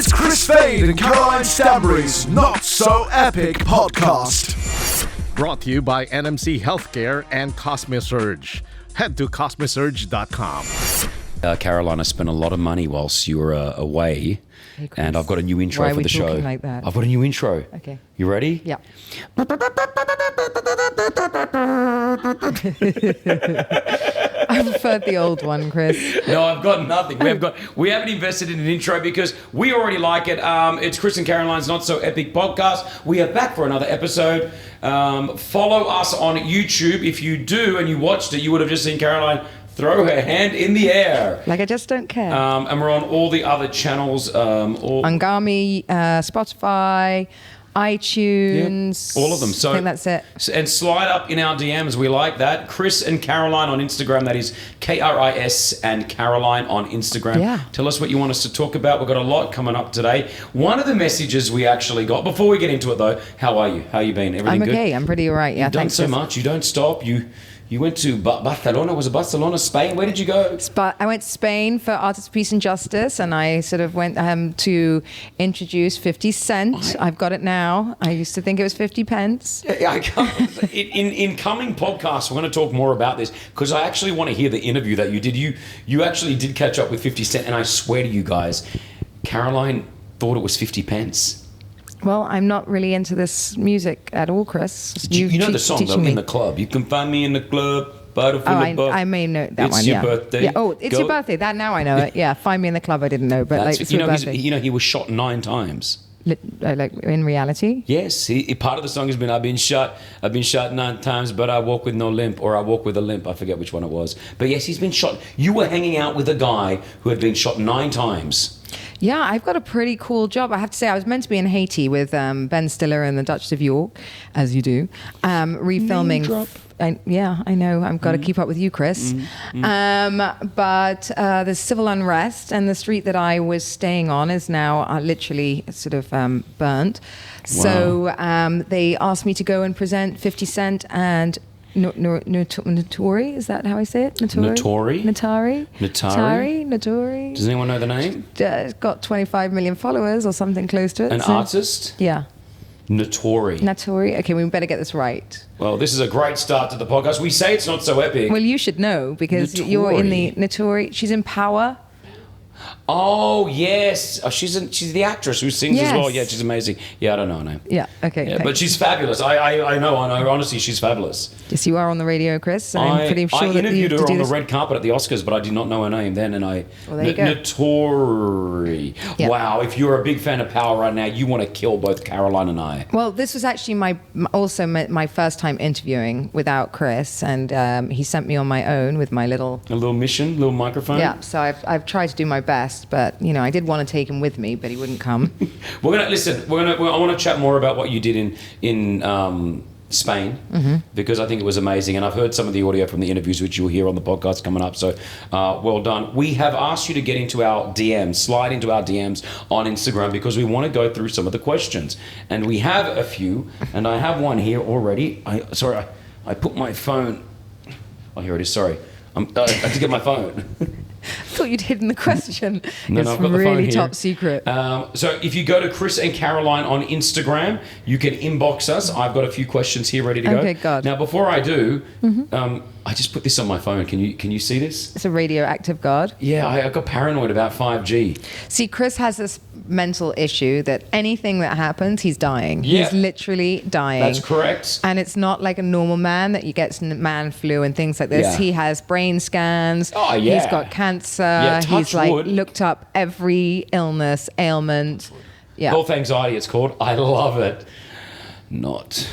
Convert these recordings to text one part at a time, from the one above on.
It's Chris Fade and Caroline Stanbury's Not So Epic podcast. Brought to you by NMC Healthcare and Cosmesurge. Head to cosmesurge.com. Caroline, I spent a lot of money whilst you were away, and I've got a new intro for the show. Why are we talking like that? I've got a new intro. Okay. You ready? Yeah. I preferred the old one, Chris. No, I've got nothing. We haven't invested in an intro because we already like it. It's Chris and Caroline's Not So Epic podcast. We are back for another episode. Follow us on YouTube. If you do and you watched it, you would have just seen Caroline throw her hand in the air. Like I just don't care. And we're on all the other channels. Angami, Spotify, iTunes. All of them. So I think that's it. And slide up in our DMs. We like that. Chris and Caroline on Instagram. That is KRIS and Caroline on Instagram. Yeah. Tell us what you want us to talk about. We've got a lot coming up today. One of the messages we actually got, before we get into it though, how are you? How you been? Everything I'm good? okay. I'm pretty all right. Yeah, You've done thanks. so much. You don't stop. You went to Barcelona. Was it Barcelona, Spain? Where did you go? I went to Spain for Artists of Peace and Justice, and I sort of went to introduce 50 Cent. I've got it now. I used to think it was 50 pence. In coming podcasts, we're going to talk more about this because I actually want to hear the interview that you did. You actually did catch up with 50 Cent, and I swear to you guys, Caroline thought it was 50 pence. Well, I'm not really into this music at all, Chris. You know the song though, In the Club. You can find me in the club. I may know that it's one. It's your yeah. birthday. Yeah. Oh, it's your birthday. That now I know it. Yeah. Find me in the club. I didn't know, but it's your birthday. He was shot 9 times. Like in reality? Yes. Part of the song has been I've been shot 9 times, but I walk with no limp, or I walk with a limp. I forget which one it was. But yes, he's been shot. You were hanging out with a guy who had been shot 9 times. Yeah, I've got a pretty cool job. I have to say, I was meant to be in Haiti with Ben Stiller and the Duchess of York, as you do, refilming. I know. I've got to keep up with you, Chris. But there's civil unrest, and the street that I was staying on is now literally sort of burnt. Wow. So they asked me to go and present 50 Cent and Notori, is that how I say it? Notori. Does anyone know the name? It's got 25 million followers or something close to it. An artist? Yeah. Notori. Okay, we better get this right. Well, this is a great start to the podcast. We say it's not so epic. Well, you should know because you're in the Notori. She's in Power. Oh, yes. Oh, she's the actress who sings as well. Yeah, she's amazing. Yeah, I don't know her name. Yeah, okay. Yeah, but she's fabulous. I know. Honestly, she's fabulous. Yes, you are on the radio, Chris. I'm pretty sure I interviewed her on the this. red carpet at the Oscars, but I did not know her name then. And well, there you go. Notori. Yep. Wow, if you're a big fan of Power right now, you want to kill both Caroline and I. Well, this was actually my first time interviewing without Chris, and he sent me on my own with my little microphone. Yeah, so I've tried to do my best, but I did want to take him with me, but he wouldn't come. I want to chat more about what you did in Spain, because I think it was amazing, and I've heard some of the audio from the interviews which you'll hear on the podcast coming up, so well done. We have asked you to get into our DMs, slide into our DMs on Instagram, because we want to go through some of the questions, and we have a few, and I have one here already. I put my phone, here it is, sorry. I had to get my phone. I thought you'd hidden the question. No, it's I've got the phone really here. top secret. So if you go to Chris and Caroline on Instagram, you can inbox us. I've got a few questions here ready to go. Okay, God. Now, before I do, I just put this on my phone. Can you see this? It's a radioactive guard. Yeah, I got paranoid about 5G. See, Chris has this mental issue that anything that happens, he's dying. Yeah. He's literally dying. That's correct. And it's not like a normal man that you get man flu and things like this. Yeah. He has brain scans. Oh, yeah. He's got cancer. Yeah, touch he's wood. Looked up every illness, ailment. Yeah. Health anxiety, it's called. I love it. Not.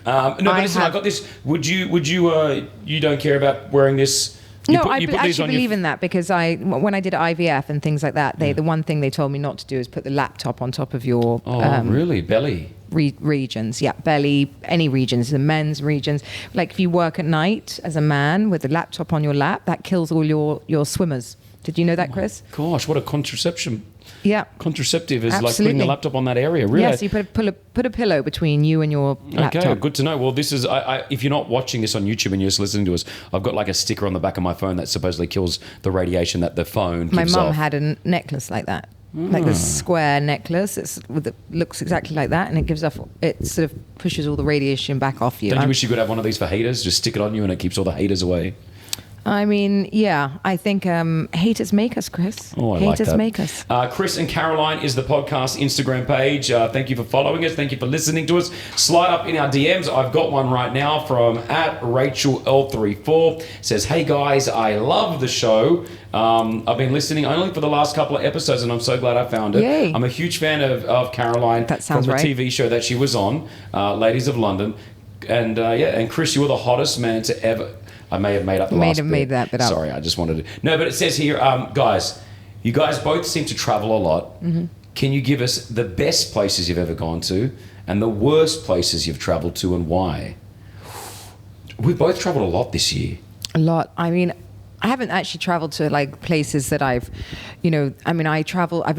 But listen, I got this. Would you you don't care about wearing this? I actually believe in that because when I did IVF and things like that, the one thing they told me not to do is put the laptop on top of your really? Belly? Regions, yeah, belly, any regions, the men's regions. Like if you work at night as a man with a laptop on your lap, that kills all your swimmers. Did you know that, Chris? Gosh, what a contraception. Yeah. Contraceptive is Absolutely. like putting a laptop on that area, really. Yes, you put a pillow between you and your laptop. Okay, good to know. Well, this is, if you're not watching this on YouTube and you're just listening to us, I've got like a sticker on the back of my phone that supposedly kills the radiation that the phone gives off. My mum had a necklace like that. like this square necklace. Looks exactly like that, and it sort of pushes all the radiation back off you. Don't you wish you could have one of these for haters? Just stick it on you and it keeps all the haters away. I mean, yeah, I think haters make us, Chris. Oh, I haters like that. make us. Chris and Caroline is the podcast Instagram page. Thank you for following us. Thank you for listening to us. Slide up in our DMs. I've got one right now from @RachelL34. Says, hey guys, I love the show. I've been listening only for the last couple of episodes, and I'm so glad I found it. Yay. I'm a huge fan of Caroline That sounds from the right. TV show that she was on, Ladies of London. And and Chris, you were the hottest man to ever... I may have made up the last bit. Made that bit up. Sorry, I just wanted to... No, but it says here, guys, you guys both seem to travel a lot. Mm-hmm. Can you give us the best places you've ever gone to and the worst places you've traveled to and why? We've both traveled a lot this year. A lot. I mean, I haven't actually traveled to like places that I've been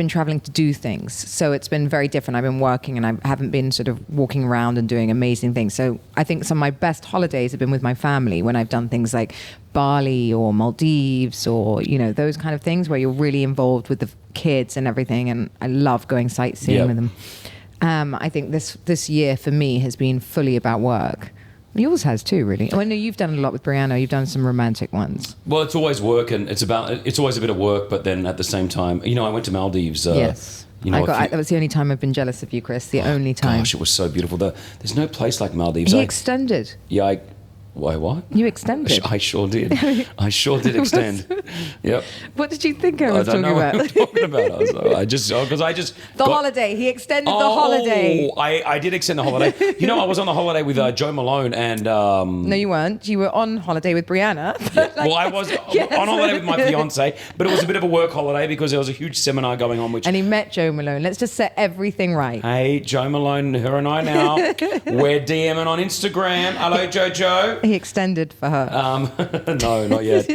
traveling to do things. So it's been very different. I've been working and I haven't been sort of walking around and doing amazing things. So I think some of my best holidays have been with my family when I've done things like Bali or Maldives or, those kind of things where you're really involved with the kids and everything. And I love going sightseeing with them. I think this year for me has been fully about work. Yours has too, really. I know you've done a lot with Brianna. You've done some romantic ones. Well, it's always work, and it's always a bit of work, but then at the same time, I went to Maldives. Yes. That was the only time I've been jealous of you, Chris. The only time. Gosh, it was so beautiful. There's no place like Maldives. He extended. Yeah, why, what? You extended. I sure did. I sure did extend. Yep. What did you think I was I don't talking know about? what I'm talking about. I just holiday. He extended the holiday. I did extend the holiday. I was on the holiday with Joe Malone and... No, you weren't. You were on holiday with Brianna. I was on holiday with my fiance, but it was a bit of a work holiday because there was a huge seminar going on. And he met Joe Malone. Let's just set everything right. Hey, Joe Malone, her and I now. We're DMing on Instagram. Hello, Jojo. He extended for her. No, not yet.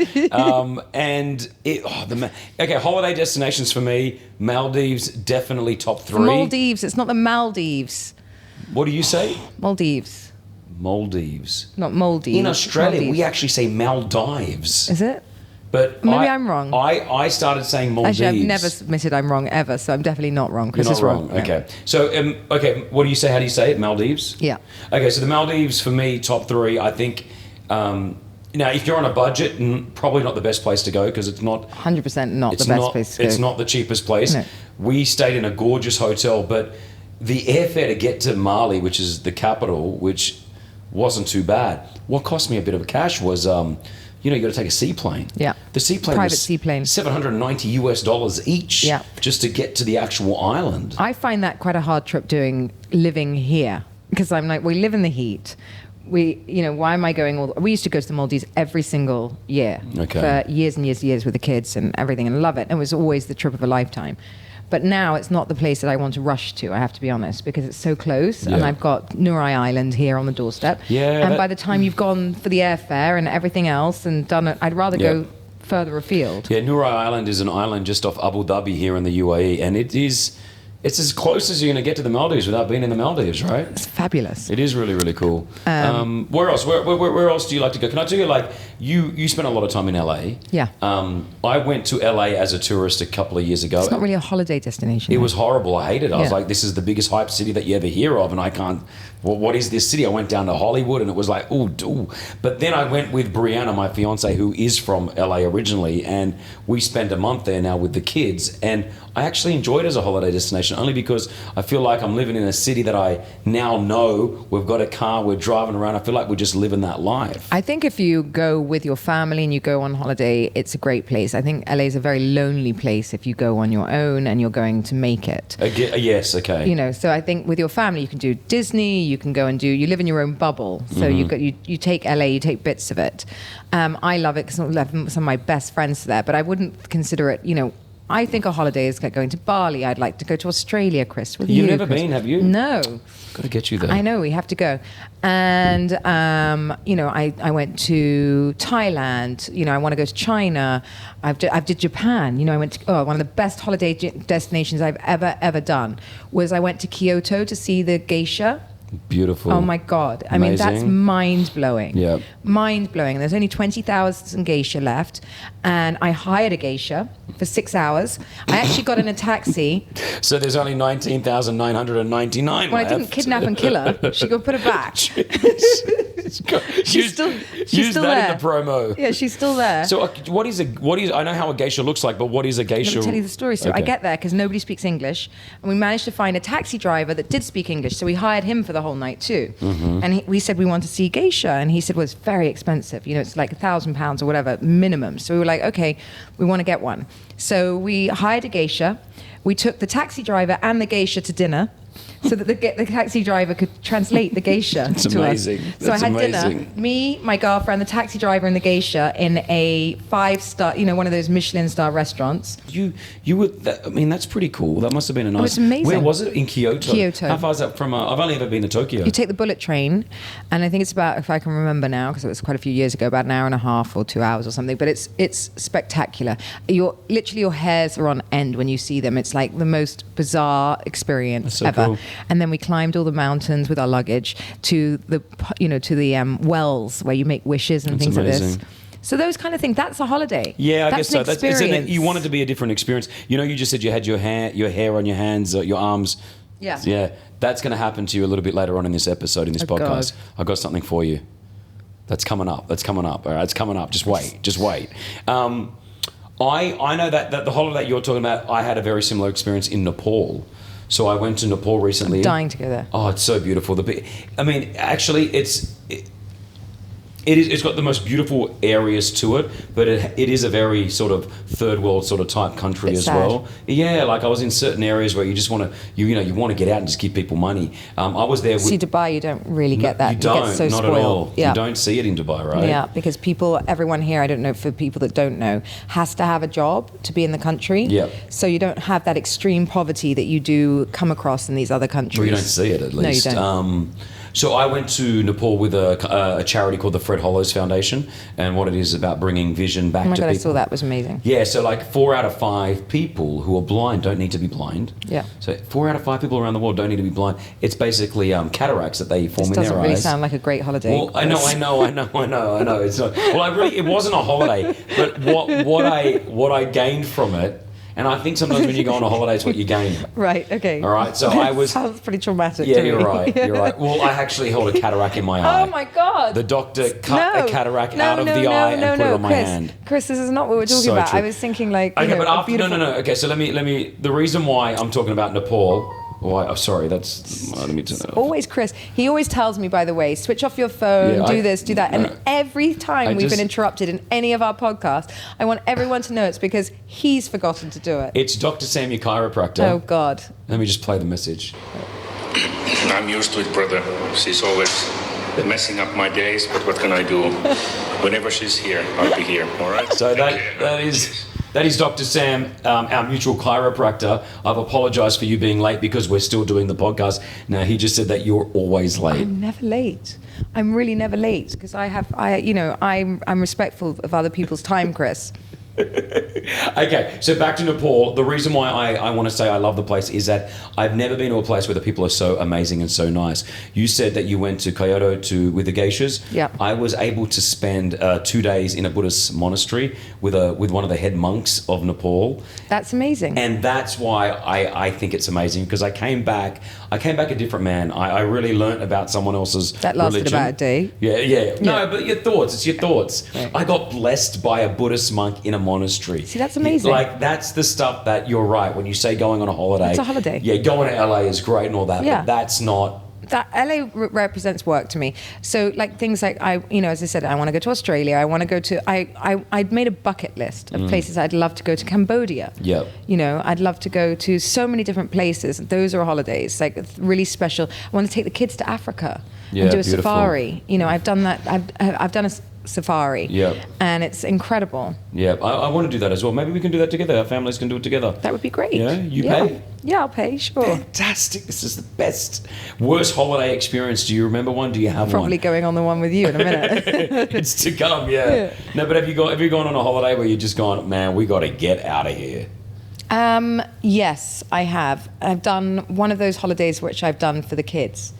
Holiday destinations for me, Maldives, definitely top 3. Maldives, it's not the Maldives. What do you say? Maldives. Not Maldives. In Australia, Maldives. we actually say Maldives. Is it? But maybe I'm wrong. I started saying Maldives. Actually, I've never submitted I'm wrong ever, so I'm definitely not wrong. Chris You're not is wrong. Yeah. Okay. So, what do you say? How do you say it? Maldives? Yeah. Okay, so the Maldives, for me, top 3, I think... now, if you're on a budget, probably not the best place to go because it's not... 100% not the best place to go. It's not the cheapest place. No. We stayed in a gorgeous hotel, but the airfare to get to Mali, which is the capital, which wasn't too bad. What cost me a bit of cash was... you got to take a seaplane. Yeah. The seaplane Private was seaplane. $790 each just to get to the actual island. I find that quite a hard trip living here because I'm like, we live in the heat. Why am I going we used to go to the Maldives every single year for years and years and years with the kids and everything and love it. And it was always the trip of a lifetime. But now it's not the place that I want to rush to, I have to be honest, because it's so close. And I've got Nurai Island here on the doorstep. Yeah, and by the time you've gone for the airfare and everything else and done it, I'd rather go further afield. Yeah, Nurai Island is an island just off Abu Dhabi here in the UAE. And it's as close as you're going to get to the Maldives without being in the Maldives, right? It's fabulous. It is really, really cool. Where else? Where else do you like to go? Can I tell you, you spent a lot of time in LA. Yeah. I went to LA as a tourist a couple of years ago. It's not really a holiday destination. It was horrible. I hated it. I was Yeah. like, this is the biggest hype city that you ever hear of, and I can't... what is this city? I went down to Hollywood, and it was like, ooh. But then I went with Brianna, my fiance, who is from LA originally, and we spent a month there now with the kids, and I actually enjoyed it as a holiday destination, only because I feel like I'm living in a city that I now know. We've got a car, we're driving around. I feel like we're just living that life. I think if you go with your family and you go on holiday, it's a great place. I think LA is a very lonely place if you go on your own and you're going to make it. Yes, okay. So I think with your family, you can do Disney, you can go and you live in your own bubble. So you take LA, you take bits of it. I love it because I have some of my best friends there, but I wouldn't consider it, I think a holiday is like going to Bali. I'd like to go to Australia, Chris. You've never been, have you? No. Got to get you there. I know, we have to go. And, I went to Thailand. I want to go to China. I did Japan. I went to, one of the best holiday destinations I've ever done was I went to Kyoto to see the Geisha. Beautiful. Oh my God. I mean, that's Amazing. mind-blowing. Yeah. Mind-blowing. There's only 20,000 geisha left. And I hired a geisha for 6 hours. I actually got in a taxi. So there's only 19,999 Well, I left. didn't kidnap and kill her. She got put it back. She's still use that there. in the promo. Yeah, she's still there. So what is I know how a geisha looks like, but what is a geisha? Let me tell you the story. So I Okay. get there because nobody speaks English, and we managed to find a taxi driver that did speak English. So we hired him for the whole night too. Mm-hmm. And we said we want to see geisha, and he said, well, it's very expensive. You know, it's like £1,000 or whatever minimum. So we were like, okay, we want to get one. So we hired a geisha. We took the taxi driver and the geisha to dinner, so that the taxi driver could translate the geisha That's to amazing. us. So That's I had amazing. dinner, me, my girlfriend, the taxi driver, and the geisha in a 5-star, you know, one of those Michelin star restaurants. You were. I mean, that's pretty cool. That must have been a nice. was amazing. Where was it? In Kyoto. Kyoto. How far is that from? I've only ever been to Tokyo. You take the bullet train, and I think it's about, if I can remember now, because it was quite a few years ago, about an hour and a half or 2 hours or something. But it's spectacular. Your hairs are on end when you see them. It's like the most bizarre experience That's so ever. cool. And then we climbed all the mountains with our luggage to the wells where you make wishes and That's things amazing. like this. So those kind of things. That's a holiday. Yeah, I That's guess so. an experience. You wanted to be a different experience. You know, you just said you had your hair on your hands, your arms. Yeah. Yeah. That's going to happen to you a little bit later on in this episode, in this Oh, podcast. God. I've got something for you. That's coming up. All right, it's coming up. Just wait. I know that the holiday you're talking about, I had a very similar experience in Nepal. So I went to Nepal recently. I'm dying to go there. Oh, it's so beautiful. I mean, actually, it's got the most beautiful areas to it, but it is a very sort of third world sort of type country Bit as sad. well. Yeah, like I was in certain areas where you just want to, you want to get out and just give people money. I was there. See, Dubai, you don't really get that. You don't, get so not spoiled. at all. Yeah. You don't see it in Dubai, right? Yeah, because everyone here, I don't know, for people that don't know, has to have a job to be in the country. Yep. So you don't have that extreme poverty that you do come across in these other countries. Well, you don't see it at least. No, you don't. So I went to Nepal with a charity called the Fred Hollows Foundation, and what it is about bringing vision back Oh my to God, people. I saw that. It was amazing. Yeah, so like 4 out of 5 people who are blind don't need to be blind. Yeah. So 4 out of 5 people around the world don't need to be blind. It's basically cataracts that they form This in doesn't their really eyes. sound like a great holiday. Well, I know. It's not. Well, it wasn't a holiday, but what I gained from it, and I think sometimes when you go on a holiday, it's what you gain. Right, okay. All right, so I was. Sounds pretty traumatic Yeah, to me. you're right. You're right. Well, I actually held a cataract in my eye. Oh my God. The doctor cut a cataract out of the eye and put it on my Chris, hand. Chris, this is not what we're talking So about. true. I was thinking like, Okay, but a after beautiful... no. Okay, so let me. The reason why I'm talking about Nepal. Why? Oh, sorry. Let me turn that off. Always Chris. He always tells me, by the way, switch off your phone, Yeah, do this, do that. And no. every time I we've just- been interrupted in any of our podcasts, I want everyone to know it's because he's forgotten to do it. It's Dr. Sam, your chiropractor. Oh, God. Let me just play the message. I'm used to it, brother. She's always messing up my days, but what can I do? Whenever she's here, I'll be here, all right? So that is Dr. Sam, our mutual chiropractor. I've apologised for you being late because we're still doing the podcast. Now, he just said that you're always late. I'm never late. I'm really never late because I'm respectful of other people's time, Chris. Okay, so back to Nepal. The reason why I want to say I love the place is that I've never been to a place where the people are so amazing and so nice. You said that you went to Kyoto with the geishas. Yeah. I was able to spend 2 days in a Buddhist monastery with one of the head monks of Nepal. That's amazing. And that's why I think it's amazing, because I came back a different man. I really learnt about someone else's That lasted religion. about a day. Yeah. No, but your thoughts. It's your thoughts. Right. I got blessed by a Buddhist monk in a monastery. See, that's amazing. Like, that's the stuff that you're right. When you say going on a holiday. It's a holiday. Yeah, going to LA is great and all that, Yeah. but that's not... That LA represents work to me. So like things like as I said, I want to go to Australia. I want to go to, I'd made a bucket list of places I'd love to go to. Cambodia. Yep. I'd love to go to so many different places. Those are holidays, like really special. I want to take the kids to Africa Yeah, and do a beautiful. safari. I've done that. I've done a safari. Yep. And it's incredible. Yeah, I want to do that as well. Maybe we can do that together. Our families can do it together. That would be great. Yeah, you pay? Yeah, I'll pay, sure. Fantastic. This is the best. Worst holiday experience. Do you remember one? Do you have Probably one? going on the one with you in a minute. It's to come, yeah. No, but have you gone on a holiday where you just gone, man, we got to get out of here? Yes, I have. I've done one of those holidays which I've done for the kids.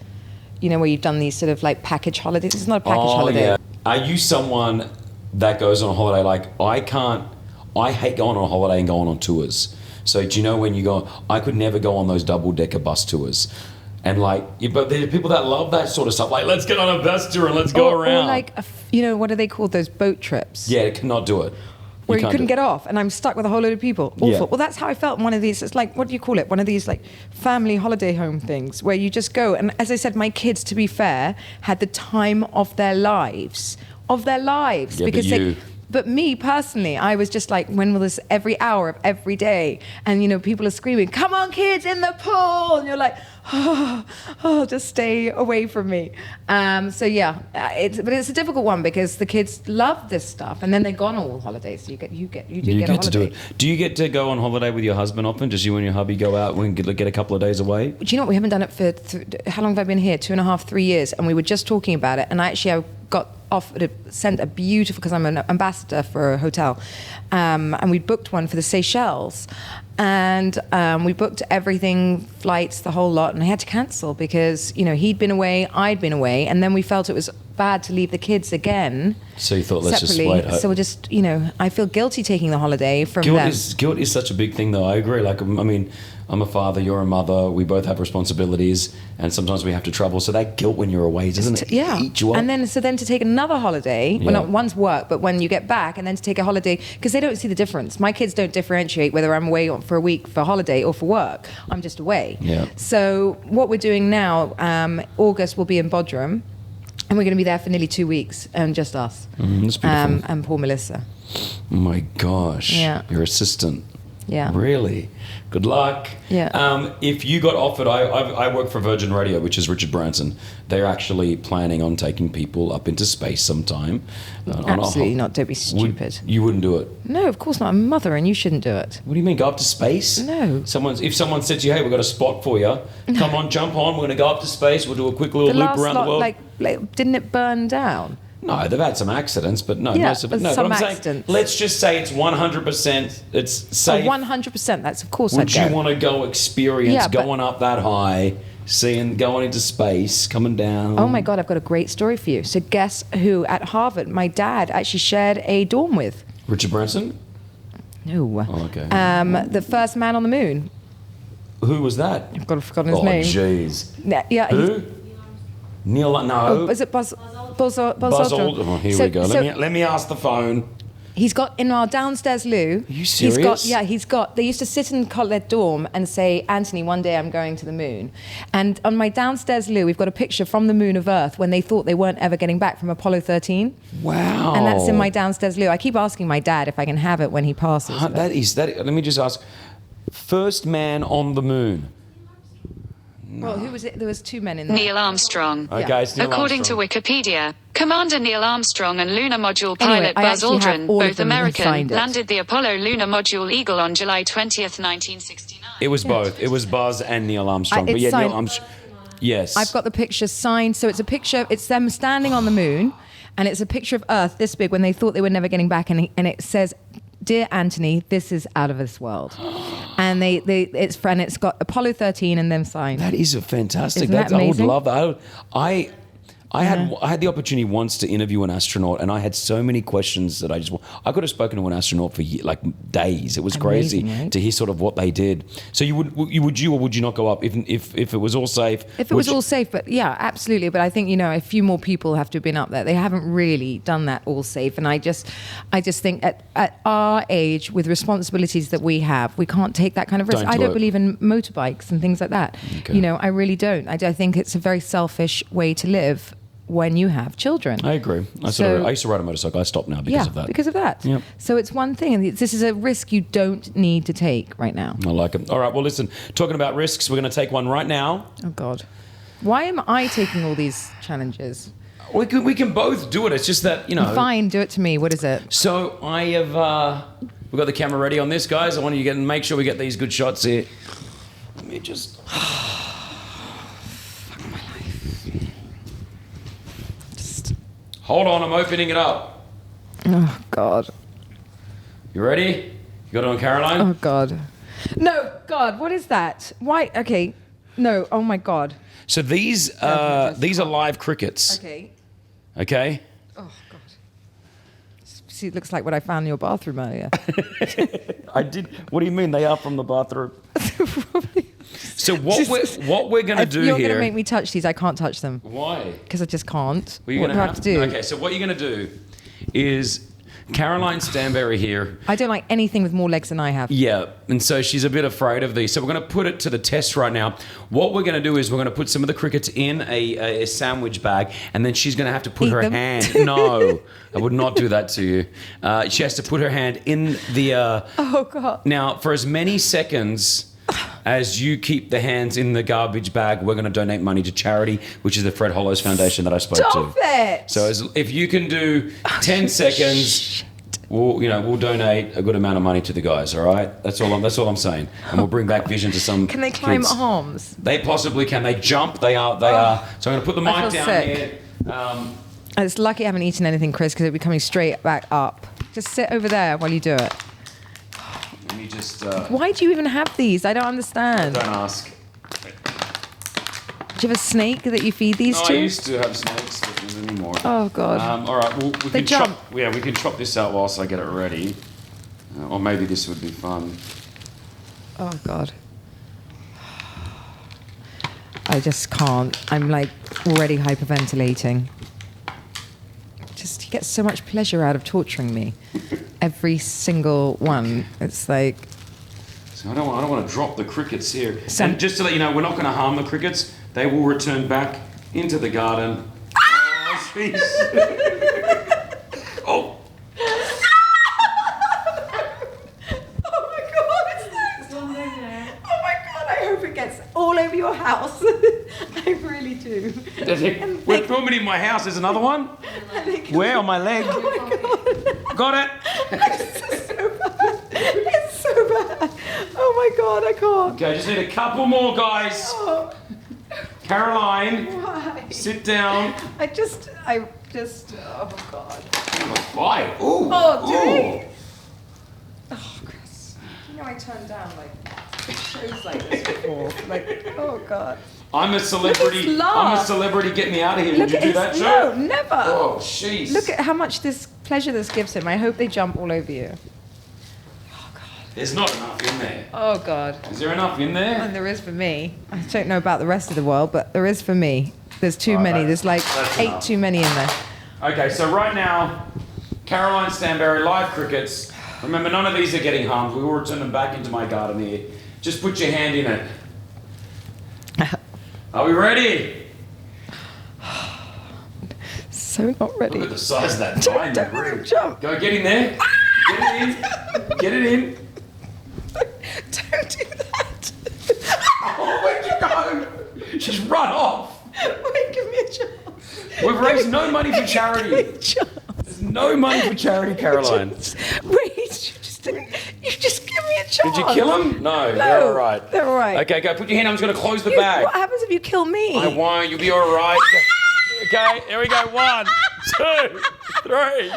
you know, where you've done these sort of like package holidays. It's not a package holiday. Yeah. Are you someone that goes on a holiday? Like, I hate going on a holiday and going on tours. So do you know when you go, I could never go on those double-decker bus tours. And like, but there are people that love that sort of stuff. Like, let's get on a bus tour and let's go around. Or like, you know, what are they called? Those boat trips. Yeah, cannot do it. Where you couldn't get off, and I'm stuck with a whole load of people. Awful. Yeah. Well, that's how I felt in one of these. It's like, what do you call it? One of these like family holiday home things where you just go. And as I said, my kids, to be fair, had the time of their lives. Yeah, Because but me personally, I was just like, when will this, every hour of every day? And, you know, people are screaming, come on, kids, in the pool. And you're like, oh, just stay away from me. So yeah, but it's a difficult one because the kids love this stuff, and then they're gone all holidays. So you do get a holiday. To do it. Do you get to go on holiday with your husband often? Does you and your hubby go out and get a couple of days away? Do you know what? We haven't done it for how long have I been here? 2.5, 3 years, and we were just talking about it. And I got sent a beautiful, because I'm an ambassador for a hotel, and we booked one for the Seychelles, and we booked everything, flights, the whole lot, and I had to cancel because, you know, he'd been away, I'd been away, and then we felt it was bad to leave the kids again. So you thought, let's separately. just wait. So we're just, you know, I feel guilty taking the holiday from them. Guilt is such a big thing, though. I agree. Like, I mean, I'm a father, you're a mother, we both have responsibilities, and sometimes we have to travel. So that guilt when you're away, doesn't it eat you up? And then to take another holiday, well, not one's work, but when you get back, and then to take a holiday, because they don't see the difference. My kids don't differentiate whether I'm away for a week for holiday or for work. I'm just away. Yeah. So what we're doing now, August will be in Bodrum, and we're going to be there for nearly 2 weeks, and just us. That's beautiful. And poor Melissa. Oh my gosh. Yeah. Your assistant. Yeah. Really? Good luck. Yeah. If you got offered, I work for Virgin Radio, which is Richard Branson. They're actually planning on taking people up into space sometime. Absolutely not. Don't be stupid. You wouldn't do it? No, of course not. I'm a mother, and you shouldn't do it. What do you mean, go up to space? No. If someone said to you, hey, we've got a spot for you, come on, jump on, we're going to go up to space, we'll do a quick little loop around the world. Like, didn't it burn down? No, they've had some accidents, but no, Yeah, most of it. but No, some but I'm accidents. saying, let's just say it's 100%. It's safe. 100%. That's, of course, Would I'd go. you want to go experience Yeah, but- going up that high, going into space, coming down? Oh my God, I've got a great story for you. So guess who at Harvard my dad actually shared a dorm with? Richard Branson? No. Oh, okay. The first man on the moon. Who was that? I've forgotten his name. Oh, jeez. Yeah. Who? Neil? No. Oh, is it Buzz Aldrin? Aldrin. Oh, here we go. Let me ask the phone. He's got in our downstairs loo. Are you serious? He's got. They used to sit in their dorm and say, "Anthony, one day I'm going to the moon." And on my downstairs loo, we've got a picture from the moon of Earth when they thought they weren't ever getting back from Apollo 13. Wow. And that's in my downstairs loo. I keep asking my dad if I can have it when he passes. That. Let me just ask. First man on the moon. Well, who was it? There was 2 men in there. Neil Armstrong. Okay, it's Neil According Armstrong. to Wikipedia, Commander Neil Armstrong and lunar module Anyway, pilot I Buzz actually have Aldrin, all of both them and American, signed it. landed the Apollo lunar module Eagle on July 20th, 1969. It was both. It was Buzz and Neil Armstrong. It's Neil signed. Armstrong. Yes. I've got the picture signed. So it's a picture. It's them standing on the moon, and it's a picture of Earth this big when they thought they were never getting back, and it says, "Dear Anthony, this is out of this world." And it's got Apollo 13 and them signed. That is a fantastic. Isn't that I would amazing? love that. I had the opportunity once to interview an astronaut, and I had so many questions that I could have spoken to an astronaut for like days. It was crazy Amazing, right? to hear sort of what they did. So would you or would you not go up if it was all safe? If it was all safe, but yeah, absolutely. But I think, you know, a few more people have to have been up there. They haven't really done that all safe. And I just think at our age, with responsibilities that we have, we can't take that kind of risk. I don't believe in motorbikes and things like that. Okay. You know, I really don't. I think it's a very selfish way to live when you have children. I agree. I used to ride a motorcycle. I stopped now because of that. Because of that. Yep. So it's one thing, and this is a risk you don't need to take right now. I like it. All right. Well, listen. Talking about risks, we're going to take one right now. Oh God, why am I taking all these challenges? We can both do it. It's just that, you know. Fine, do it to me. What is it? So I have. We've got the camera ready on this, guys. I want you to make sure we get these good shots here. Let me just. Hold on, I'm opening it up. Oh God. You ready? You got it on, Caroline? Oh God. No, God, what is that? Why? Okay. No, oh my God. So these are live crickets. Okay. Okay. Oh God. See, it looks like what I found in your bathroom earlier. I did. What do you mean they are from the bathroom? So what we're going to do You're here? going to make me touch these. I can't touch them. Why? Because I just can't. Well, What do I have to do? Okay, so what you're going to do is Caroline Stanberry here. I don't like anything with more legs than I have. Yeah, and so she's a bit afraid of these. So we're going to put it to the test right now. What we're going to do is we're going to put some of the crickets in a sandwich bag, and then she's going to have to put Eat her them? hand. No, I would not do that to you. She has to put her hand in the. Oh God. Now, for as many seconds as you keep the hands in the garbage bag, we're going to donate money to charity, which is the Fred Hollows Foundation that I spoke Stop to. it. So if you can do 10 seconds, we'll donate a good amount of money to the guys. All right, that's all I'm saying, and we'll bring back vision to some. Can they climb kids. arms? They possibly can. They jump. They are. So I'm going to put the I mic feel down sick. here. It's lucky I haven't eaten anything, Chris, because it'd be coming straight back up. Just sit over there while you do it. Let me just. Why do you even have these? I don't understand. Don't ask. Do you have a snake that you feed these No, to? I used to have snakes, but there's anymore. Oh God. All right, we They can jump. chop. Yeah, we can chop this out whilst I get it ready. Or maybe this would be fun. Oh God. I just can't. I'm like already hyperventilating. Just you get so much pleasure out of torturing me. Every single one. It's like So I don't want to drop the crickets here. So- And just to let you know, we're not going to harm the crickets. They will return back into the garden. Oh, jeez. Oh. oh my God, it's this. Oh my God, I hope it gets all over your house. I really do. We're filming in my house. There's another one. Where? On my leg. Oh my God. Got it. It's so bad. It's so bad. Oh my God, I can't. Okay, just need a couple more, guys. Oh, Caroline, why? sit down. I just, oh God. Why? Ooh. Oh, do ooh. they? Oh, Chris. You know I turned down like shows like this before. Like, oh God. I'm a celebrity. Look at his laugh. I'm a celebrity. Get me out of here. Would you at do that, his, Joe? no, never. Oh, jeez. Look at how much this pleasure this gives him. I hope they jump all over you. There's not enough in there. Oh God. Is there enough in there? And there is for me. I don't know about the rest of the world, but there is for me. There's too many. There's like that's 8 enough. too many in there. Okay, so right now, Caroline Stanberry, live crickets. Remember, none of these are getting harmed. We will return them back into my garden here. Just put your hand in it. Are we ready? So not ready. Look at the size of that Don't diamond let him ring. jump. Go, get in there. Get it in. Get it in. Don't do that. Oh, where'd you go? She's run off. Wait, give me a chance. We've raised no money for Give me charity. a chance. There's no money for charity, Caroline. Wait, you just give me a chance. Did you kill them? No, they're all right. They're all right. Okay, go. Put your hand. I'm just going to close the bag. What happens if you kill me? I won't. You'll be all right. Okay, here we go. 1, 2, 3,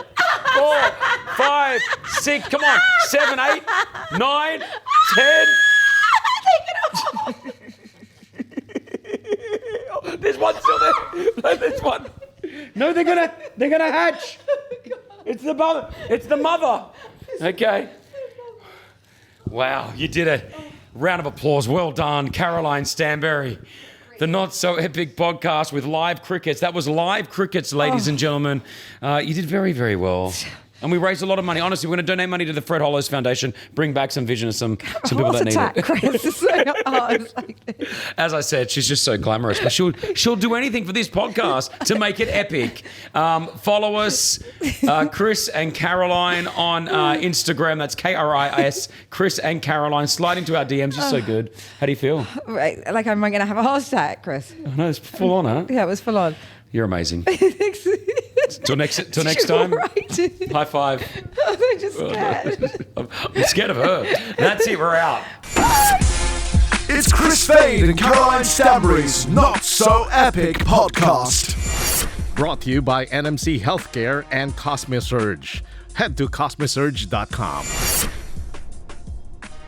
4, 5, 6. Come on. 7, 8, 9, 10. There's one still there. No, there's one. No, they're gonna hatch. It's the mother. It's the mother. Okay. Wow, you did it. Round of applause. Well done, Caroline Stanberry. The Not So Epic podcast with live crickets. That was live crickets, ladies and gentlemen. You did very, very well. And we raised a lot of money. Honestly, we're going to donate money to the Fred Hollows Foundation, bring back some vision to some people that need it. Chris. It's so hard. It's like this. As I said, she's just so glamorous. But she'll do anything for this podcast to make it epic. Follow us, Chris and Caroline on Instagram. That's KRIS, Chris and Caroline. Slide into our DMs. You're so good. How do you feel? Right, like I'm going to have a heart attack, Chris. Oh, no, it's full on, huh? Yeah, it was full on. You're amazing. Till next time. You all right? High five. I'm just scared. I'm scared of her. That's it. We're out. It's Chris Fade and Caroline Stanberry's Not So Epic podcast. Brought to you by NMC Healthcare and Cosmisurge. Head to cosmisurge.com.